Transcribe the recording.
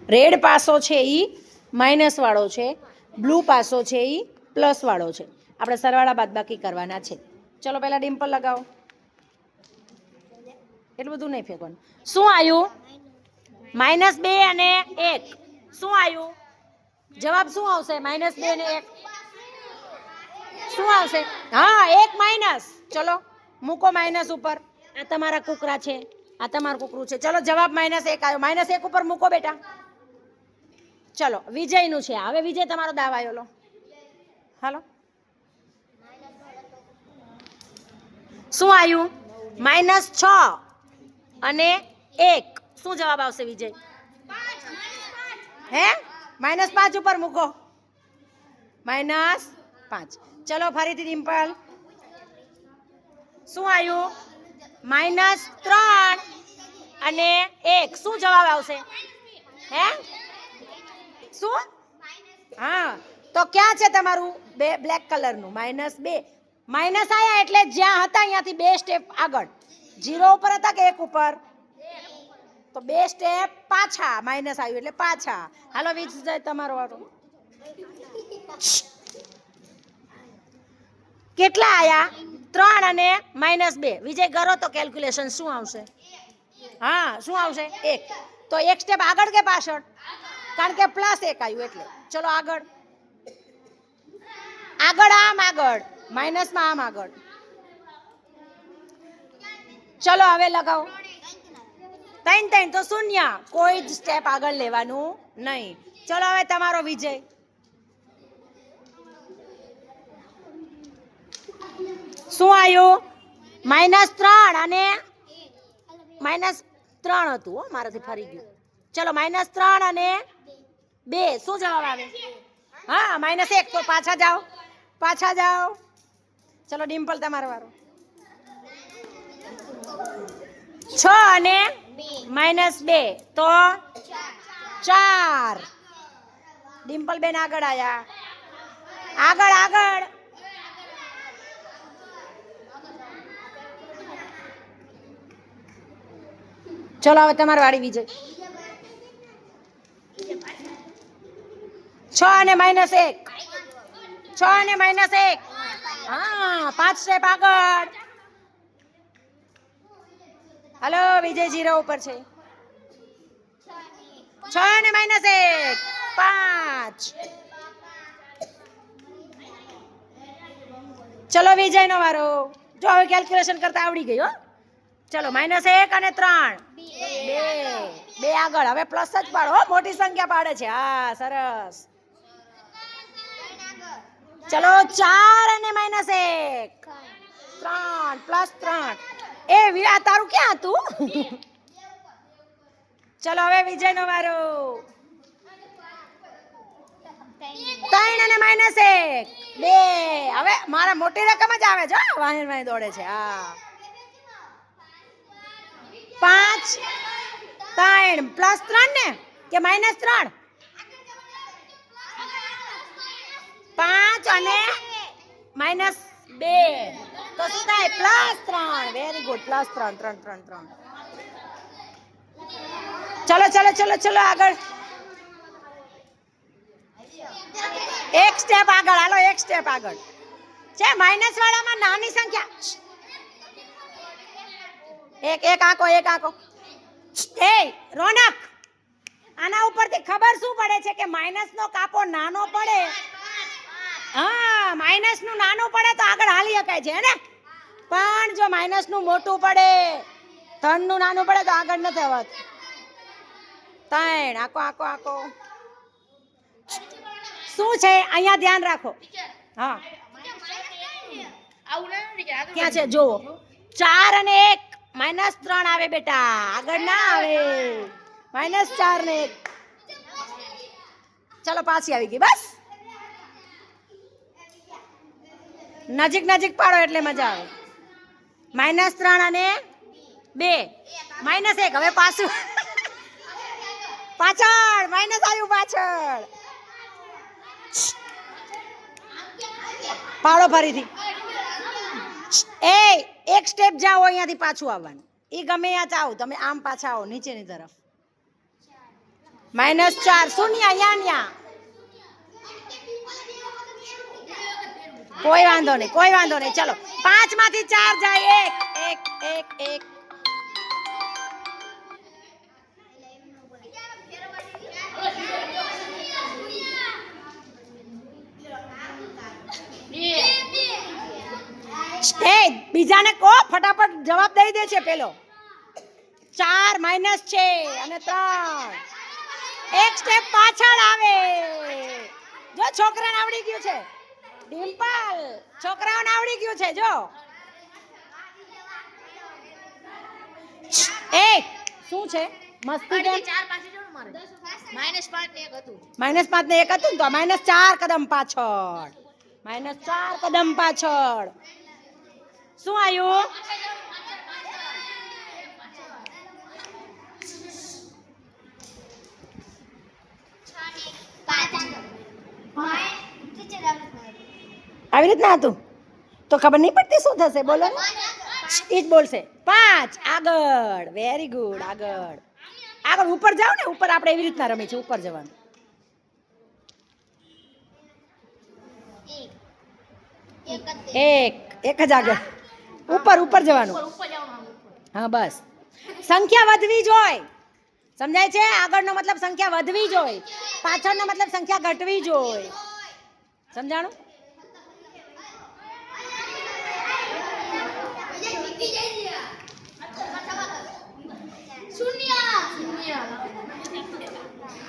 Red પાસો છે એ minus વાળો છે, બ્લુ પાસો છે એ પ્લસ વાળો છે. આપણે સરવાળા બાદબાકી કરવાના છે. ચલો પહેલા ડિમ્પલ લગાવો. એટલું બધું નહીં ફેંકવાનું. શું આવ્યું? -2 અને 1. શું આવ્યું? જવાબ શું આવશે? -2 અને 1 શું આવશે? હા, 1 માઇનસ. ચલો મૂકો માઇનસ ઉપર. આ તમારા કુકરા છે, આ તમારું કુકરું છે. ચલો જવાબ -1 આવ્યો. -1 ઉપર મૂકો બેટા. ચલો વિજયનું છે. હવે વિજય તમારો દાવ આવ્યો. લો હાલો. શું આવ્યું? -6 અને 1. શું જવાબ આવશે વિજય? હે? -5 ઉપર મૂકો. -5. ચલો ફરીથી ડિમ્પલ. શું આવ્યું? -3 અને 1. શું જવાબ આવશે? હે? શું? હા, તો ક્યાં છે તમારું બ્લેક કલરનું? -2. માઇનસ આયા એટલે જ્યાં હતા અહીંયાથી 2 સ્ટેપ આગળ. 0 ઉપર હતા કે 1 ઉપર? તો 2 સ્ટેપ પાછા. માઇનસ આવ્યું એટલે પાછા. હાલો વિજય તમારો વારો. કેટલા આયા? 3 અને -2. વિજય કરો તો કેલ્ક્યુલેશન શું આવશે? હા, શું આવશે? 1. તો 1 સ્ટેપ આગળ કે પાછળ? કારણ કે +1 આવ્યું એટલે. ચલો આગળ. આગળ આમ આગળ. માઇનસમાં આમ આગળ. ચલો હવે લગાવો. 3 તો 0. કોઈ જ સ્ટેપ આગળ લેવાનું નહીં. ચલો હવે તમારો વિજય. શું આવ્યું? -3 અને -3 હતું. મારાથી ફરી ગયું. ચલો -3 અને 2. શું જવાબ આવે? હા, -1. તો પાછા જાઓ, પાછા જાઓ. ચલો ડિમ્પલ તમારો વારો. 6 અને -2 તો 4. ડિમ્પલ બેન આગળ આયા. આગળ આગળ. ચલો હવે તમારી વાળી વિજય. 6 અને -1. 6 અને -1. હા, 5 સ્ટેપ આગળ. હલો વિજય 0 ઉપર છે. 6 અને -1. 5. ચલો વિજય નો વારો. જો હવે કેલ્ક્યુલેશન કરતા આવડી ગઈ હો. ચલો -1 અને 3. 2 આગળ. હવે પ્લસ જ પાડો હો. મોટી સંખ્યા પાડે છે. હા, સરસ. ચલો 4 અને -1. 3 +3. એ વિરા તારું ક્યાં હતું? ચલો હવે વિજય નો વારો. 3 અને -1. 2. હવે મારા મોટી રકમ જ આવે છે. વાહી દોડે છે. હા, 5 3 +3 ને કે -3? 5 અને -2 તો શું થાય? +3. Very good. +3. 3 3 3. ચલો ચલો ચલો ચલો આગળ. 1 સ્ટેપ આગળ. હાલો 1 સ્ટેપ આગળ. છે માઇનસ વાળામાં નાની સંખ્યા. એક આંકો. એ રોનક, આના ઉપરથી ખબર શું પડે છે કે માઇનસ નો કાપો નાનો પડે. હા, માઇનસ નું નાનું પડે તો આગળ હાલી શકાય છે ને. પણ જો માઇનસ નું મોટું પડે, ધન નું નાનું પડે તો આગળ નથી આવતું. 3 આંકો. શું છે અહીંયા ધ્યાન રાખો. હા, ક્યાં છે જુઓ. 4 અને 1. -3 આવે બેટા, આગળ ના આવે. -4 ને 1. ચલો પાછી આવી ગઈ. બસ નજીક નજીક પાડો એટલે મજા આવે. -3 અને 2. -1. હવે પાછું પાછળ. માઇનસ આવ્યું પાછળ. પાડો ફરીથી. એક સ્ટેપ જાઓ, અહીંયાથી પાછું આવવાનું. એ ગમે ત્યાં જાઓ તમે, આમ પાછા આવો નીચેની તરફ. -4 શૂન્ય અહીંયા કોઈ વાંધો નહીં ચલો 5 માંથી 4 જાય 1 બીજાને કહો ફટાફટ જવાબ દઈ દે છે પેલો 4 - છે અને 3 એક સ્ટેપ પાછળ આવે જો છોકરાને આવડી ગયું છે ડિમ્પલ છોકરાઓને આવડી ગયું છે જો શું છે મસ્તી કેમ -5 ને 1 હતું તો -4 કદમ પાછળ -4 કદમ પાછળ શું આવ્યું આવી રીતના હતું તો ખબર નહીં પડતી શું થશે બોલો ઈ જ બોલશે 5 આગળ વેરી ગુડ આગળ ઉપર જાઓ ને ઉપર આપણે એવી રીતના રમી છે ઉપર જવાનું એક જ આગળ ઉપર જવાનું હા બસ સંખ્યા વધવી જોઈએ સમજાય છે આગળનો મતલબ સંખ્યા વધવી જોઈએ પાછળનો મતલબ સંખ્યા ઘટવી જોઈએ સમજાણું